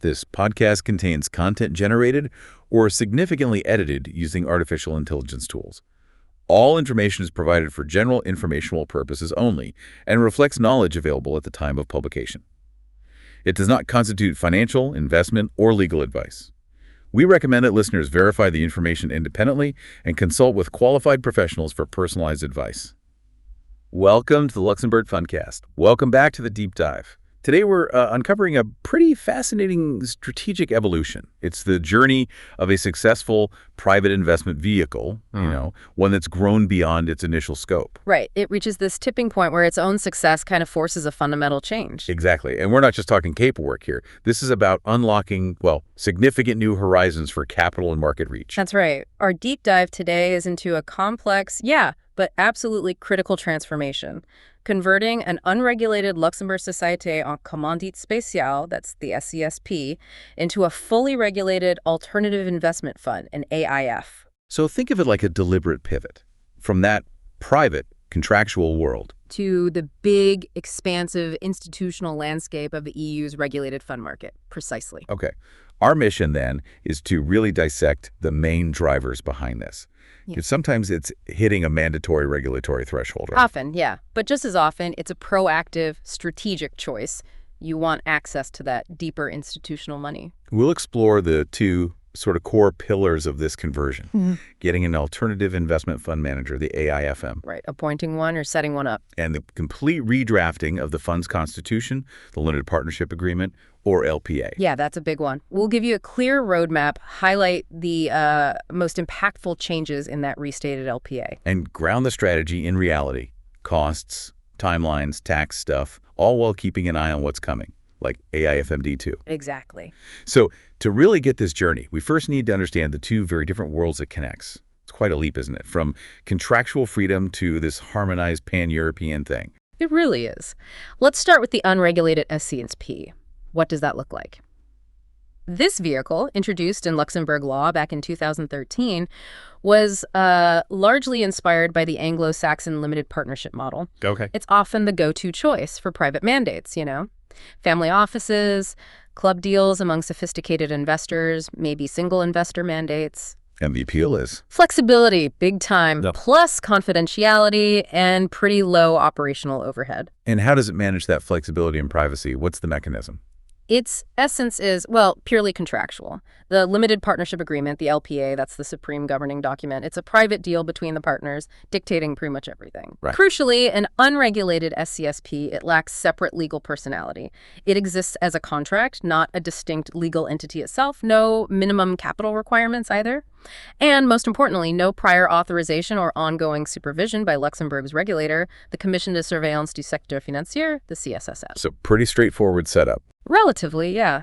This podcast contains content generated or significantly edited using artificial intelligence tools. All information is provided for general informational purposes only and reflects knowledge available at the time of publication. It does not constitute financial, investment, or legal advice. We recommend that listeners verify the information independently and consult with qualified professionals for personalized advice. Welcome to the Luxembourg Fundcast. Welcome back to the Deep Dive. Today we're uncovering a pretty fascinating strategic evolution. It's the journey of a successful private investment vehicle, one that's grown beyond its initial scope. Right. It reaches this tipping point where its own success kind of forces a fundamental change. Exactly. And we're not just talking paperwork here. This is about unlocking, significant new horizons for capital and market reach. That's right. Our deep dive today is into a complex, but absolutely critical transformation. Converting an unregulated Luxembourg Société en Commandite Spéciale, that's the SCSP, into a fully regulated alternative investment fund, an AIF. So think of it like a deliberate pivot from that private, contractual world to the big, expansive institutional landscape of the EU's regulated fund market. Precisely. Okay. Our mission then is to really dissect the main drivers behind this. Because sometimes it's hitting a mandatory regulatory threshold, right? Often, yeah. But just as often, it's a proactive, strategic choice. You want access to that deeper institutional money. We'll explore the two sort of core pillars of this conversion. Getting an alternative investment fund manager, the AIFM. Right, appointing one or setting one up. And the complete redrafting of the fund's constitution, the limited partnership agreement, or LPA. Yeah, that's a big one. We'll give you a clear roadmap, highlight the most impactful changes in that restated LPA. And ground the strategy in reality. Costs, timelines, tax stuff, all while keeping an eye on what's coming, like AIFMD too. Exactly. So to really get this journey, we first need to understand the two very different worlds it connects. It's quite a leap, isn't it? From contractual freedom to this harmonized pan-European thing. It really is. Let's start with the unregulated SCSP. What does that look like? This vehicle, introduced in Luxembourg law back in 2013, was largely inspired by the Anglo-Saxon limited partnership model. Okay. It's often the go-to choice for private mandates, Family offices, club deals among sophisticated investors, maybe single investor mandates. And the appeal is? Flexibility, big time, plus confidentiality and pretty low operational overhead. And how does it manage that flexibility and privacy? What's the mechanism? Its essence is, purely contractual. The limited partnership agreement, the LPA, that's the supreme governing document. It's a private deal between the partners, dictating pretty much everything. Right. Crucially, an unregulated SCSP, it lacks separate legal personality. It exists as a contract, not a distinct legal entity itself. No minimum capital requirements either. And most importantly, no prior authorization or ongoing supervision by Luxembourg's regulator, the Commission de Surveillance du Secteur Financier, the CSSF. So pretty straightforward setup. Relatively, yeah.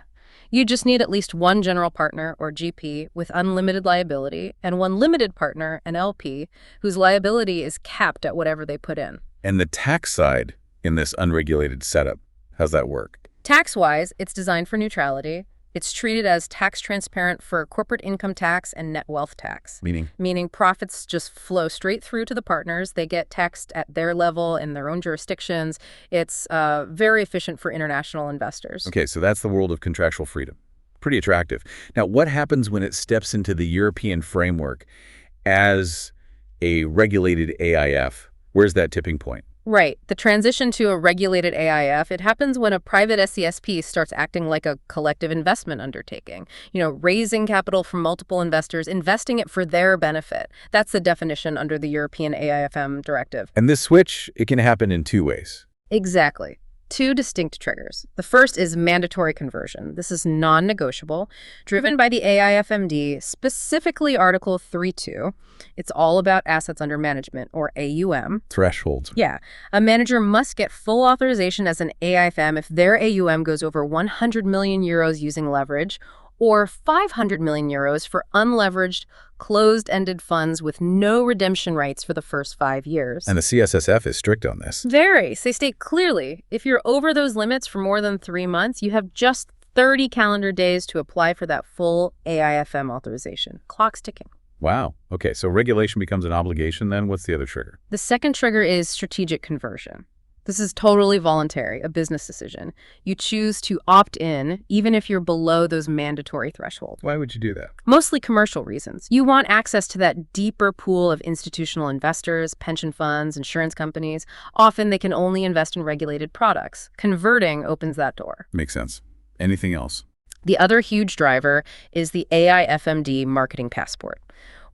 You just need at least one general partner, or GP, with unlimited liability, and one limited partner, an LP, whose liability is capped at whatever they put in. And the tax side in this unregulated setup, how's that work? Tax-wise, it's designed for neutrality. It's treated as tax transparent for corporate income tax and net wealth tax. Meaning profits just flow straight through to the partners. They get taxed at their level in their own jurisdictions. It's very efficient for international investors. Okay, so that's the world of contractual freedom. Pretty attractive. Now, what happens when it steps into the European framework as a regulated AIF? Where's that tipping point? Right. The transition to a regulated AIF, it happens when a private SCSP starts acting like a collective investment undertaking. Raising capital from multiple investors, investing it for their benefit. That's the definition under the European AIFM directive. And this switch, it can happen in two ways. Exactly. Two distinct triggers. The first is mandatory conversion. This is non-negotiable, driven by the AIFMD, specifically Article 3.2. It's all about assets under management, or AUM. Thresholds. Yeah. A manager must get full authorization as an AIFM if their AUM goes over 100 million euros using leverage, or 500 million euros for unleveraged, closed-ended funds with no redemption rights for the first 5 years. And the CSSF is strict on this. Very. They state clearly, if you're over those limits for more than 3 months, you have just 30 calendar days to apply for that full AIFM authorization. Clock's ticking. Wow. Okay, so regulation becomes an obligation then. What's the other trigger? The second trigger is strategic conversion. This is totally voluntary, a business decision. You choose to opt in, even if you're below those mandatory thresholds. Why would you do that? Mostly commercial reasons. You want access to that deeper pool of institutional investors, pension funds, insurance companies. Often they can only invest in regulated products. Converting opens that door. Makes sense. Anything else? The other huge driver is the AIFMD marketing passport.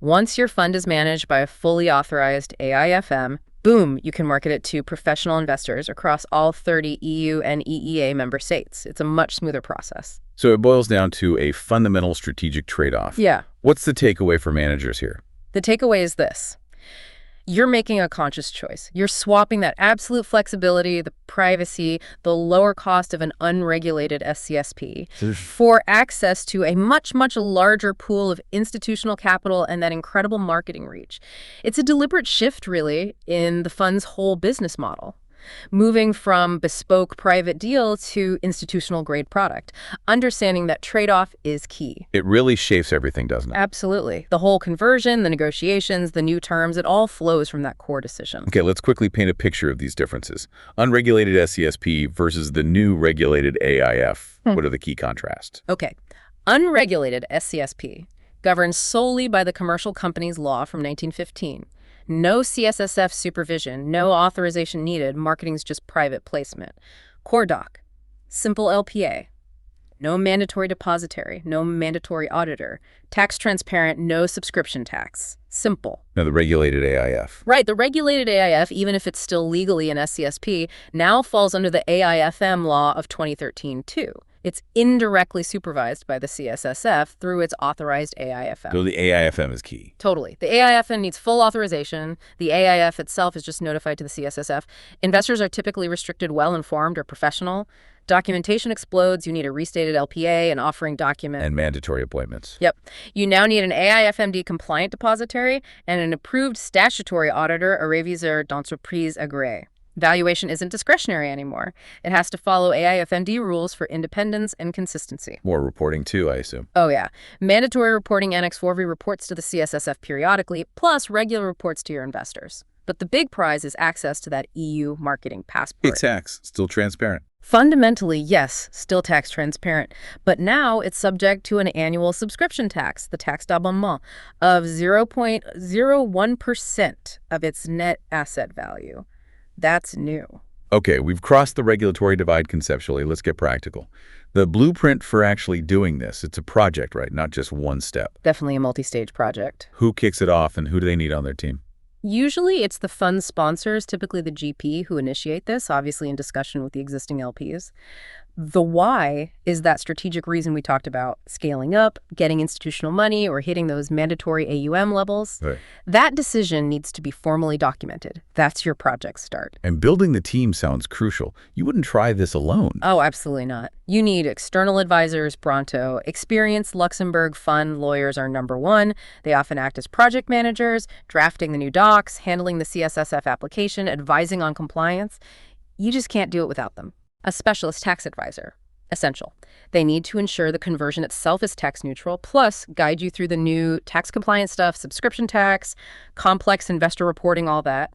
Once your fund is managed by a fully authorized AIFM, boom, you can market it to professional investors across all 30 EU and EEA member states. It's a much smoother process. So it boils down to a fundamental strategic trade-off. Yeah. What's the takeaway for managers here? The takeaway is this. You're making a conscious choice. You're swapping that absolute flexibility, the privacy, the lower cost of an unregulated SCSP for access to a much, much larger pool of institutional capital and that incredible marketing reach. It's a deliberate shift, really, in the fund's whole business model. Moving from bespoke private deal to institutional grade product. Understanding that trade-off is key. It really shapes everything, doesn't it? Absolutely. The whole conversion, the negotiations, the new terms, it all flows from that core decision. Okay, let's quickly paint a picture of these differences. Unregulated SCSP versus the new regulated AIF. What are the key contrasts? Okay. Unregulated SCSP governs solely by the Commercial Companies Law from 1915. No CSSF supervision, no authorization needed, marketing's just private placement. Core doc, simple LPA, no mandatory depositary, no mandatory auditor, tax transparent, no subscription tax. Simple. Now the regulated AIF. Right, the regulated AIF, even if it's still legally an SCSP, now falls under the AIFM law of 2013 too. It's indirectly supervised by the CSSF through its authorized AIFM. So the AIFM is key. Totally. The AIFM needs full authorization. The AIF itself is just notified to the CSSF. Investors are typically restricted, well-informed, or professional. Documentation explodes. You need a restated LPA, an offering document. And mandatory appointments. Yep. You now need an AIFMD compliant depository and an approved statutory auditor, a réviseur d'entreprise agréé. Valuation isn't discretionary anymore. It has to follow AIFMD rules for independence and consistency. More reporting too, I assume. Oh, yeah. Mandatory reporting Annex 4V reports to the CSSF periodically, plus regular reports to your investors. But the big prize is access to that EU marketing passport. It's tax, still transparent. Fundamentally, yes, still tax transparent. But now it's subject to an annual subscription tax, the taxe d'abonnement, of 0.01% of its net asset value. That's new. Okay, we've crossed the regulatory divide conceptually. Let's get practical. The blueprint for actually doing this, it's a project, right? Not just one step. Definitely a multi-stage project. Who kicks it off and who do they need on their team? Usually it's the fund sponsors, typically the GP, who initiate this, obviously in discussion with the existing LPs. The why is that strategic reason we talked about, scaling up, getting institutional money, or hitting those mandatory AUM levels. Right. That decision needs to be formally documented. That's your project start. And building the team sounds crucial. You wouldn't try this alone. Oh, absolutely not. You need external advisors, pronto. Experienced Luxembourg fund lawyers are number one. They often act as project managers, drafting the new docs, handling the CSSF application, advising on compliance. You just can't do it without them. A specialist tax advisor. Essential. They need to ensure the conversion itself is tax neutral, plus guide you through the new tax compliance stuff, subscription tax, complex investor reporting, all that.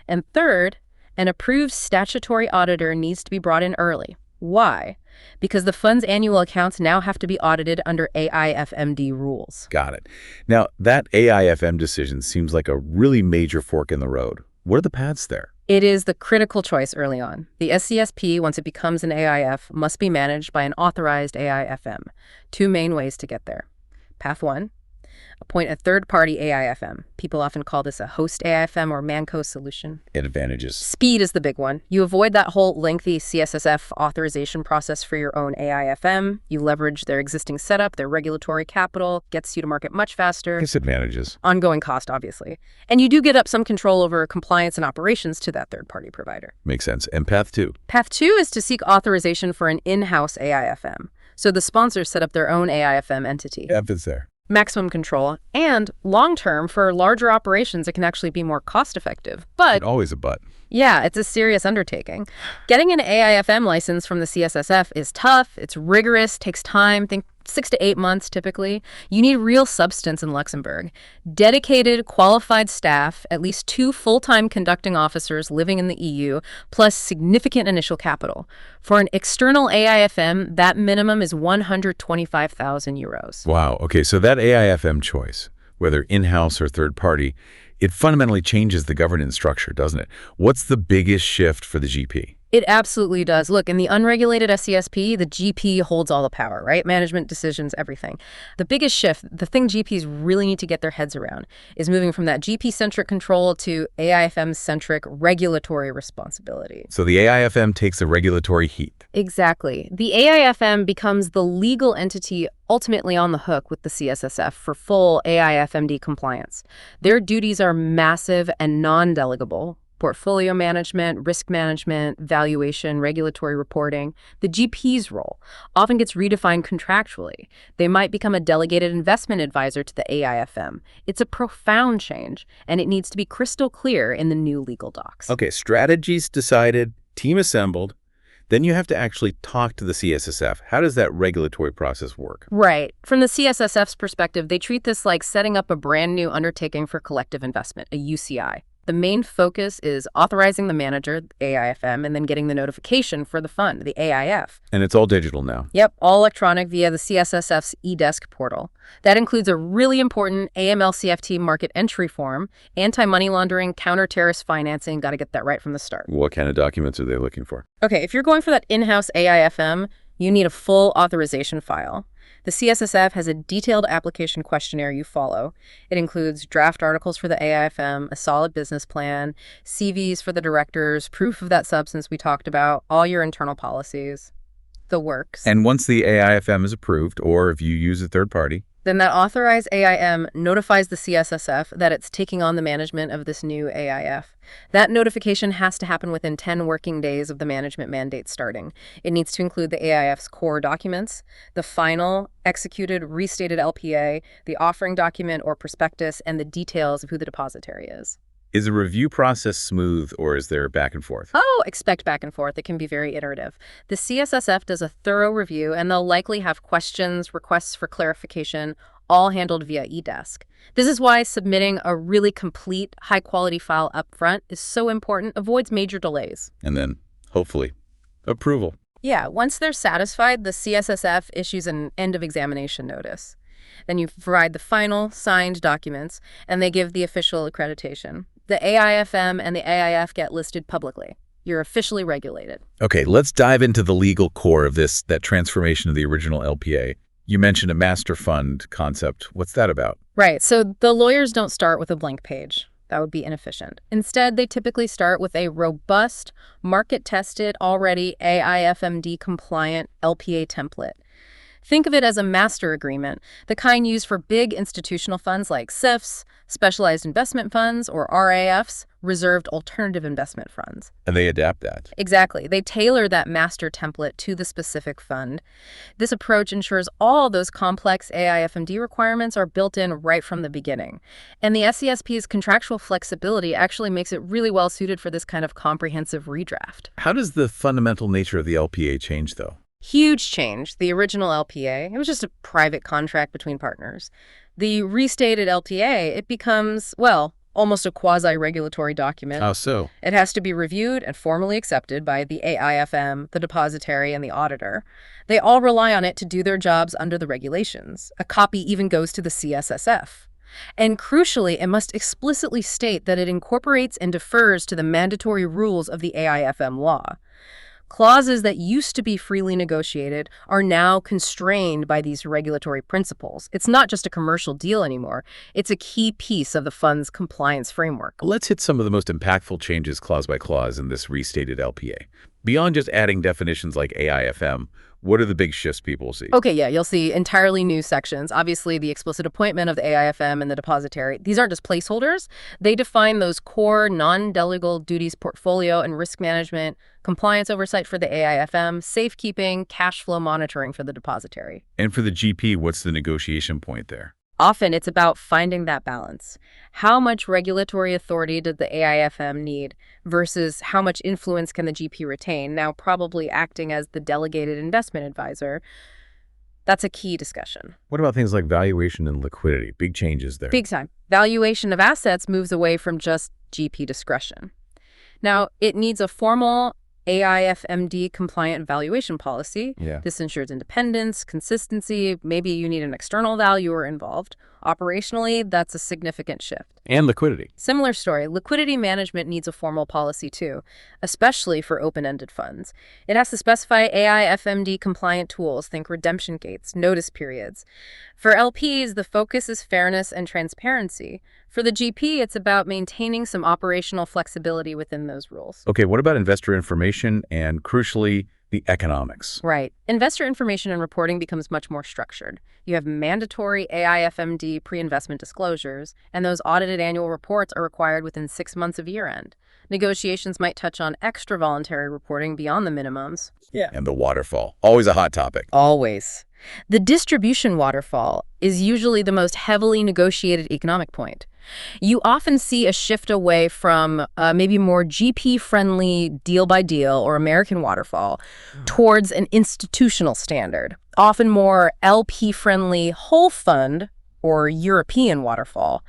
And third, an approved statutory auditor needs to be brought in early. Why? Because the fund's annual accounts now have to be audited under AIFMD rules. Got it. Now, that AIFM decision seems like a really major fork in the road. What are the paths there? It is the critical choice early on. The SCSP, once it becomes an AIF, must be managed by an authorized AIFM. Two main ways to get there. Path 1, appoint a third-party AIFM. People often call this a host AIFM or ManCo solution. Advantages. Speed is the big one. You avoid that whole lengthy CSSF authorization process for your own AIFM. You leverage their existing setup, their regulatory capital, gets you to market much faster. Disadvantages. Ongoing cost, obviously. And you do get up some control over compliance and operations to that third-party provider. Makes sense. And path 2? Path 2 is to seek authorization for an in-house AIFM. So the sponsors set up their own AIFM entity. F is there. Maximum control, and long-term, for larger operations, it can actually be more cost-effective. But always a but. Yeah, it's a serious undertaking. Getting an AIFM license from the CSSF is tough, it's rigorous, takes time. Think 6 to 8 months typically. You need real substance in Luxembourg. Dedicated, qualified staff, at least 2 full-time conducting officers living in the EU, plus significant initial capital. For an external AIFM, that minimum is 125,000 euros. Wow. Okay, so that AIFM choice, whether in-house or third-party, it fundamentally changes the governance structure, doesn't it? What's the biggest shift for the GP? It absolutely does. Look, in the unregulated SCSP, the GP holds all the power, right? Management decisions, everything. The biggest shift, the thing GPs really need to get their heads around, is moving from that GP-centric control to AIFM-centric regulatory responsibility. So the AIFM takes the regulatory heat. Exactly. The AIFM becomes the legal entity ultimately on the hook with the CSSF for full AIFMD compliance. Their duties are massive and non-delegable. Portfolio management, risk management, valuation, regulatory reporting. The GP's role often gets redefined contractually. They might become a delegated investment advisor to the AIFM. It's a profound change, and it needs to be crystal clear in the new legal docs. Okay, strategies decided, team assembled. Then you have to actually talk to the CSSF. How does that regulatory process work? Right. From the CSSF's perspective, they treat this like setting up a brand new undertaking for collective investment, a UCI. The main focus is authorizing the manager, the AIFM, and then getting the notification for the fund, the AIF. And it's all digital now. Yep, all electronic via the CSSF's eDesk portal. That includes a really important AML-CFT market entry form, anti-money laundering, counter-terrorist financing. Got to get that right from the start. What kind of documents are they looking for? Okay, if you're going for that in-house AIFM, you need a full authorization file. The CSSF has a detailed application questionnaire you follow. It includes draft articles for the AIFM, a solid business plan, CVs for the directors, proof of that substance we talked about, all your internal policies, the works. And once the AIFM is approved, or if you use a third party, then that authorized AIM notifies the CSSF that it's taking on the management of this new AIF. That notification has to happen within 10 working days of the management mandate starting. It needs to include the AIF's core documents, the final, executed, restated LPA, the offering document or prospectus, and the details of who the depositary is. Is the review process smooth, or is there back and forth? Oh, expect back and forth. It can be very iterative. The CSSF does a thorough review, and they'll likely have questions, requests for clarification, all handled via eDesk. This is why submitting a really complete, high-quality file up front is so important, avoids major delays. And then, hopefully, approval. Yeah, once they're satisfied, the CSSF issues an end-of-examination notice. Then you provide the final, signed documents, and they give the official accreditation. The AIFM and the AIF get listed publicly. You're officially regulated. Okay, let's dive into the legal core of this, that transformation of the original LPA. You mentioned a master fund concept. What's that about? Right, so the lawyers don't start with a blank page. That would be inefficient. Instead, they typically start with a robust, market-tested, already AIFMD-compliant LPA template. Think of it as a master agreement, the kind used for big institutional funds like SIFs, specialized investment funds, or RAFs, reserved alternative investment funds. And they adapt that. Exactly. They tailor that master template to the specific fund. This approach ensures all those complex AIFMD requirements are built in right from the beginning. And the SCSP's contractual flexibility actually makes it really well suited for this kind of comprehensive redraft. How does the fundamental nature of the LPA change, though? Huge change. The original LPA, it was just a private contract between partners. The restated LPA, it becomes, well, almost a quasi-regulatory document. How so? It has to be reviewed and formally accepted by the AIFM, the depositary, and the auditor. They all rely on it to do their jobs under the regulations. A copy even goes to the CSSF. And crucially, it must explicitly state that it incorporates and defers to the mandatory rules of the AIFM law. Clauses that used to be freely negotiated are now constrained by these regulatory principles. It's not just a commercial deal anymore. It's a key piece of the fund's compliance framework. Let's hit some of the most impactful changes clause by clause in this restated LPA. Beyond just adding definitions like AIFM, what are the big shifts people will see? Okay, yeah, you'll see entirely new sections. Obviously, the explicit appointment of the AIFM and the depositary. These aren't just placeholders. They define those core non-delegable duties, portfolio and risk management, compliance oversight for the AIFM, safekeeping, cash flow monitoring for the depositary. And for the GP, what's the negotiation point there? Often it's about finding that balance. How much regulatory authority did the AIFM need versus how much influence can the GP retain, now probably acting as the delegated investment advisor? That's a key discussion. What about things like valuation and liquidity? Big changes there. Big time. Valuation of assets moves away from just GP discretion. Now, it needs a formal AIFMD compliant valuation policy. Yeah. This ensures independence, consistency. Maybe you need an external valuer involved. Operationally, that's a significant shift. And liquidity. Similar story. Liquidity management needs a formal policy too, especially for open-ended funds. It has to specify AIFMD compliant tools, think redemption gates, notice periods. For LPs, the focus is fairness and transparency. For the GP, it's about maintaining some operational flexibility within those rules. Okay, what about investor information and, crucially, the economics? Right. Investor information and reporting becomes much more structured. You have mandatory AIFMD pre-investment disclosures, and those audited annual reports are required within 6 months of year-end. Negotiations might touch on extra voluntary reporting beyond the minimums. Yeah. And the waterfall. Always a hot topic. Always. The distribution waterfall is usually the most heavily negotiated economic point. You often see a shift away from maybe more GP-friendly deal-by-deal or American waterfall towards an institutional standard, often more LP-friendly whole fund or European waterfall.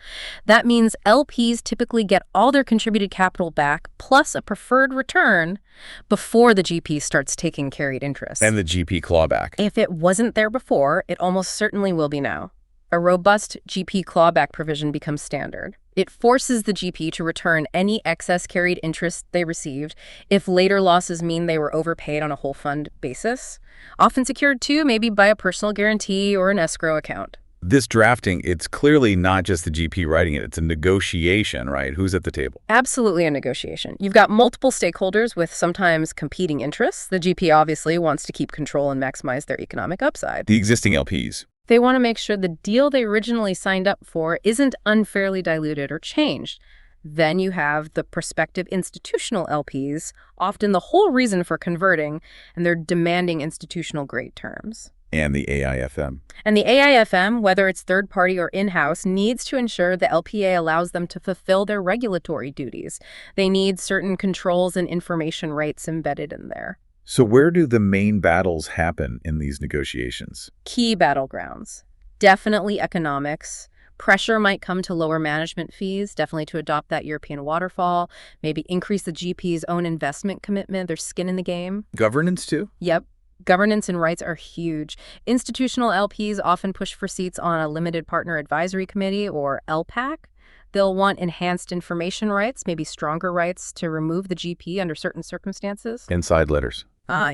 That means LPs typically get all their contributed capital back plus a preferred return before the GP starts taking carried interest. And the GP clawback. If it wasn't there before, it almost certainly will be now. A robust GP clawback provision becomes standard. It forces the GP to return any excess carried interest they received if later losses mean they were overpaid on a whole fund basis, often secured too, maybe by a personal guarantee or an escrow account. This drafting, it's clearly not just the GP writing it. It's a negotiation, right? Who's at the table? Absolutely a negotiation. You've got multiple stakeholders with sometimes competing interests. The GP obviously wants to keep control and maximize their economic upside. The existing LPs. They want to make sure the deal they originally signed up for isn't unfairly diluted or changed. Then you have the prospective institutional LPs, often the whole reason for converting, and they're demanding institutional grade terms. And the AIFM. And the AIFM, whether it's third-party or in-house, needs to ensure the LPA allows them to fulfill their regulatory duties. They need certain controls and information rights embedded in there. So where do the main battles happen in these negotiations? Key battlegrounds. Definitely economics. Pressure might come to lower management fees, definitely to adopt that European waterfall, maybe increase the GP's own investment commitment, their skin in the game. Governance too? Yep. Governance and rights are huge. Institutional LPs often push for seats on a limited partner advisory committee or LPAC. They'll want enhanced information rights, maybe stronger rights to remove the GP under certain circumstances. And side letters.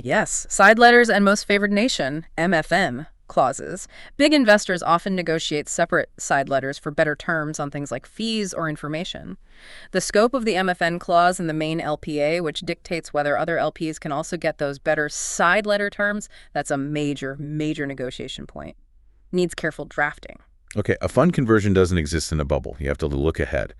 Yes. Side letters and most favored nation, MFN, clauses. Big investors often negotiate separate side letters for better terms on things like fees or information. The scope of the MFN clause in the main LPA, which dictates whether other LPs can also get those better side letter terms, that's a major negotiation point. Needs careful drafting. Okay, a fund conversion doesn't exist in a bubble. You have to look ahead.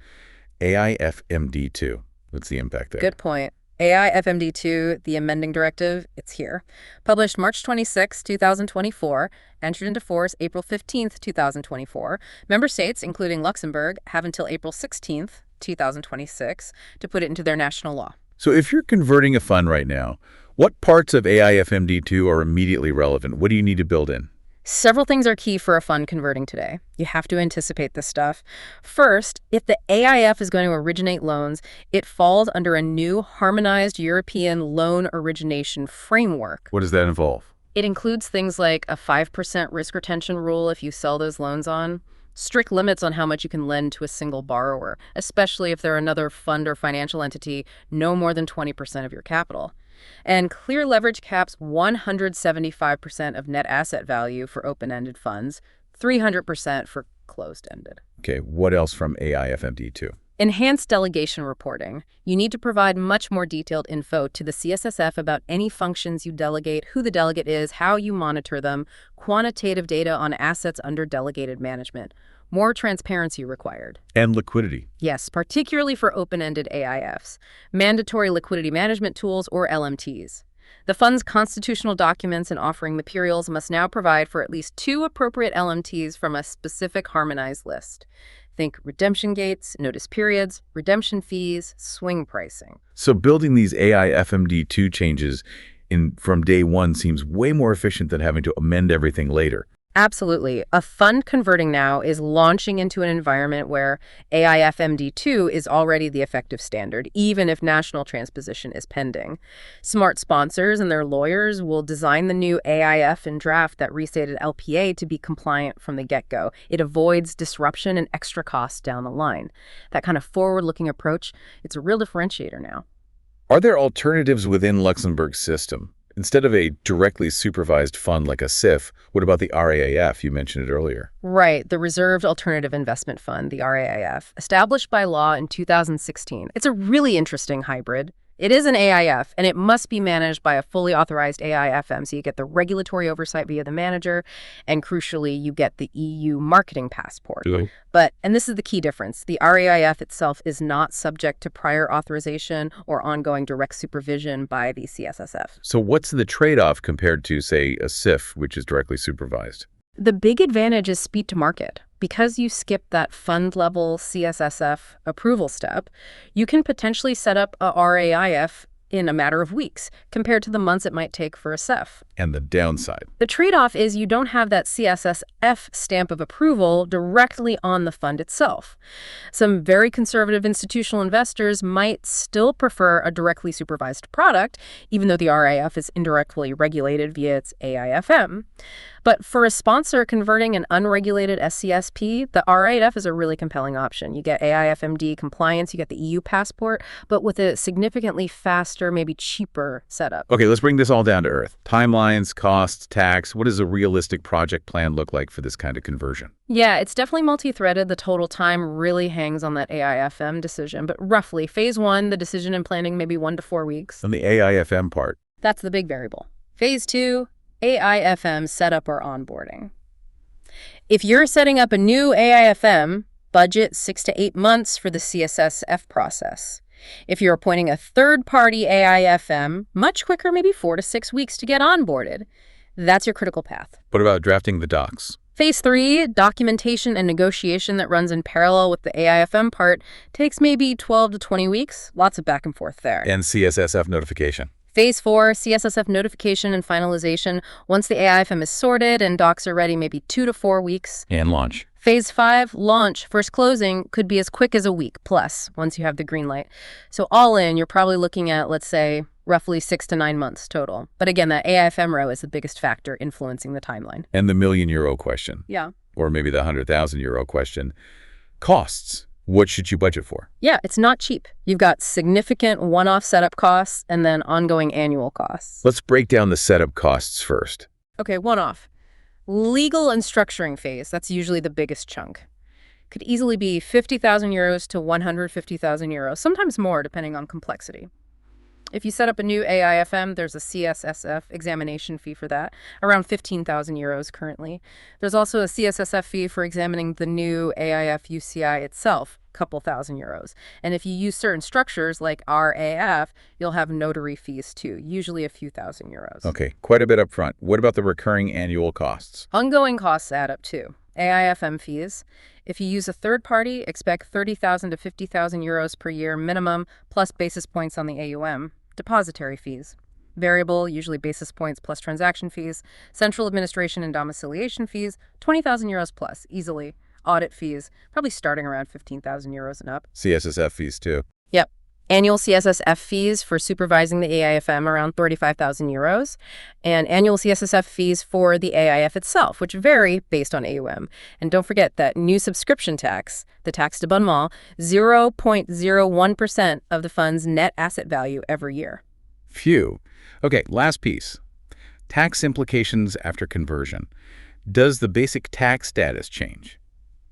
AIFMD 2. What's the impact there? Good point. AIFMD 2, the amending directive, it's here. Published March 26, 2024, entered into force April 15, 2024. Member states, including Luxembourg, have until April 16, 2026, to put it into their national law. So if you're converting a fund right now, what parts of AIFMD 2 are immediately relevant? What do you need to build in? Several things are key for a fund converting today. You have to anticipate this stuff. First, if the AIF is going to originate loans, it falls under a new harmonized European loan origination framework. What does that involve? It includes things like a 5% risk retention rule if you sell those loans on, strict limits on how much you can lend to a single borrower, especially if they're another fund or financial entity, no more than 20% of your capital. And clear leverage caps 175% of net asset value for open-ended funds, 300% for closed-ended. Okay, what else from AIFMD 2? Enhanced delegation reporting. You need to provide much more detailed info to the CSSF about any functions you delegate, who the delegate is, how you monitor them, quantitative data on assets under delegated management. More transparency required. And liquidity. Yes, particularly for open-ended AIFs. Mandatory liquidity management tools, or LMTs. The fund's constitutional documents and offering materials must now provide for at least 2 appropriate LMTs from a specific harmonized list. Think redemption gates, notice periods, redemption fees, swing pricing. So building these AIFMD 2 changes, from day one seems way more efficient than having to amend everything later. Absolutely. A fund converting now is launching into an environment where AIFMD2 is already the effective standard, even if national transposition is pending. Smart sponsors and their lawyers will design the new AIF and draft that restated LPA to be compliant from the get-go. It avoids disruption and extra costs down the line. That kind of forward-looking approach, it's a real differentiator now. Are there alternatives within Luxembourg's system? Instead of a directly supervised fund like a CSSF, what about the RAIF? You mentioned it earlier. Right, the Reserved Alternative Investment Fund, the RAIF, established by law in 2016. It's a really interesting hybrid. It is an AIF, and it must be managed by a fully authorized AIFM, so you get the regulatory oversight via the manager, and crucially, you get the EU marketing passport. But, and this is the key difference, the RAIF itself is not subject to prior authorization or ongoing direct supervision by the CSSF. So what's the trade-off compared to, say, a CSSF, which is directly supervised? The big advantage is speed to market. Because you skip that fund-level CSSF approval step, you can potentially set up a RAIF in a matter of weeks, compared to the months it might take for a CSSF. And the downside? The trade-off is you don't have that CSSF stamp of approval directly on the fund itself. Some very conservative institutional investors might still prefer a directly supervised product, even though the RAIF is indirectly regulated via its AIFM. But for a sponsor converting an unregulated SCSP, the RAIF is a really compelling option. You get AIFMD compliance, you get the EU passport, but with a significantly faster, maybe cheaper setup. Okay, let's bring this all down to earth. Timelines, costs, tax. What does a realistic project plan look like for this kind of conversion? Yeah, it's definitely multi-threaded. The total time really hangs on that AIFM decision. But roughly, phase 1, the decision and planning, maybe 1 to 4 weeks. And the AIFM part? That's the big variable. Phase 2, AIFM setup or onboarding. If you're setting up a new AIFM, budget 6 to 8 months for the CSSF process. If you're appointing a third-party AIFM, much quicker, maybe 4 to 6 weeks to get onboarded. That's your critical path. What about drafting the docs? Phase 3, documentation and negotiation that runs in parallel with the AIFM part, takes maybe 12 to 20 weeks. Lots of back and forth there. And CSSF notification. Phase 4, CSSF notification and finalization. Once the AIFM is sorted and docs are ready, maybe 2 to 4 weeks. And launch. Phase 5, launch. First closing could be as quick as a week plus once you have the green light. So all in, you're probably looking at, let's say, roughly 6 to 9 months total. But again, that AIFM row is the biggest factor influencing the timeline. And the €1,000,000 question. Yeah. Or maybe the €100,000 question. Costs. What should you budget for? Yeah, it's not cheap. You've got significant one-off setup costs and then ongoing annual costs. Let's break down the setup costs first. Okay, one-off. Legal and structuring phase, that's usually the biggest chunk. Could easily be €50,000 to €150,000, sometimes more depending on complexity. If you set up a new AIFM, there's a CSSF examination fee for that, around €15,000 currently. There's also a CSSF fee for examining the new AIF UCI itself, a couple €1,000. And if you use certain structures like RAF, you'll have notary fees too, usually a few €1,000. Okay, quite a bit up front. What about the recurring annual costs? Ongoing costs add up too. AIFM fees. If you use a third party, expect €30,000 to €50,000 per year minimum, plus basis points on the AUM. Depository fees. Variable, usually basis points plus transaction fees. Central administration and domiciliation fees, €20,000 plus, easily. Audit fees, probably starting around €15,000 and up. CSSF fees too. Yep. Annual CSSF fees for supervising the AIFM around €35,000, and annual CSSF fees for the AIF itself, which vary based on AUM. And don't forget that new subscription tax, the taxe d'abonnement, 0.01% of the fund's net asset value every year. Phew. Okay, last piece. Tax implications after conversion. Does the basic tax status change?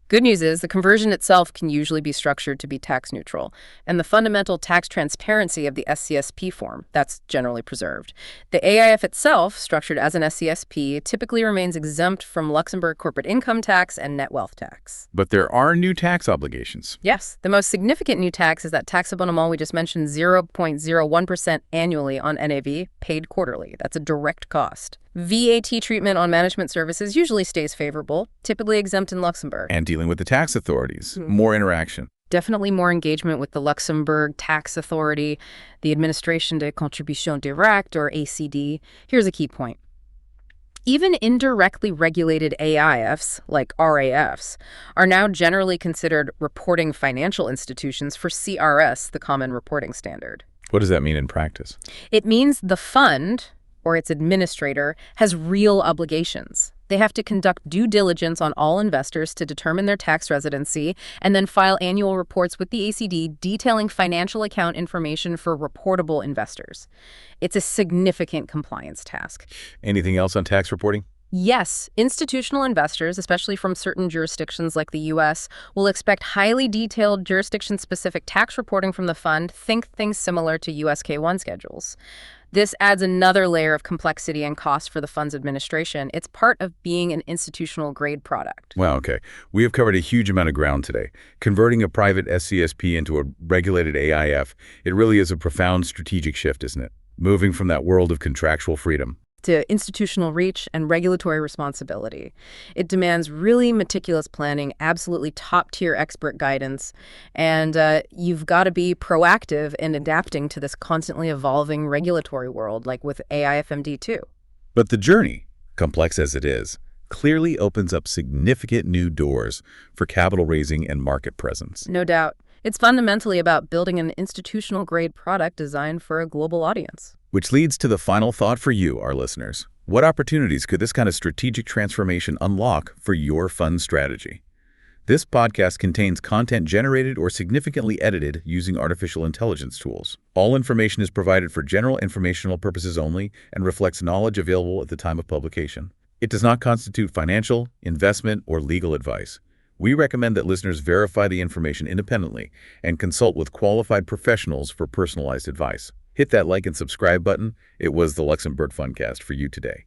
Good news is the conversion itself can usually be structured to be tax neutral, and the fundamental tax transparency of the SCSP form, that's generally preserved. The AIF itself, structured as an SCSP, typically remains exempt from Luxembourg corporate income tax and net wealth tax. But there are new tax obligations. Yes, the most significant new tax is that taxe abonnement we just mentioned, 0.01% annually on NAV, paid quarterly. That's a direct cost. VAT treatment on management services usually stays favorable, typically exempt in Luxembourg. And dealing with the tax authorities. More interaction. definitely more engagement with the Luxembourg Tax Authority, the Administration de Contribution Directe, or ACD. Here's a key point. Even indirectly regulated AIFs, like RAFs, are now generally considered reporting financial institutions for CRS, the Common Reporting Standard. What does that mean in practice? It means the fund, or its administrator, has real obligations. They have to conduct due diligence on all investors to determine their tax residency and then file annual reports with the ACD detailing financial account information for reportable investors. It's a significant compliance task. Anything else on tax reporting? Yes, institutional investors, especially from certain jurisdictions like the U.S., will expect highly detailed jurisdiction-specific tax reporting from the fund. Think things similar to U.S. K-1 schedules. This adds another layer of complexity and cost for the fund's administration. It's part of being an institutional-grade product. Wow, okay. We have covered a huge amount of ground today. Converting a private SCSP into a regulated AIF, it really is a profound strategic shift, isn't it? Moving from that world of contractual freedom to institutional reach and regulatory responsibility. It demands really meticulous planning, absolutely top-tier expert guidance, and you've got to be proactive in adapting to this constantly evolving regulatory world, like with AIFMD too. But the journey, complex as it is, clearly opens up significant new doors for capital raising and market presence. No doubt. It's fundamentally about building an institutional-grade product designed for a global audience. Which leads to the final thought for you, our listeners. What opportunities could this kind of strategic transformation unlock for your fund strategy? This podcast contains content generated or significantly edited using artificial intelligence tools. All information is provided for general informational purposes only and reflects knowledge available at the time of publication. It does not constitute financial, investment, or legal advice. We recommend that listeners verify the information independently and consult with qualified professionals for personalized advice. Hit that like and subscribe button. It was the Luxembourg Fundcast for you today.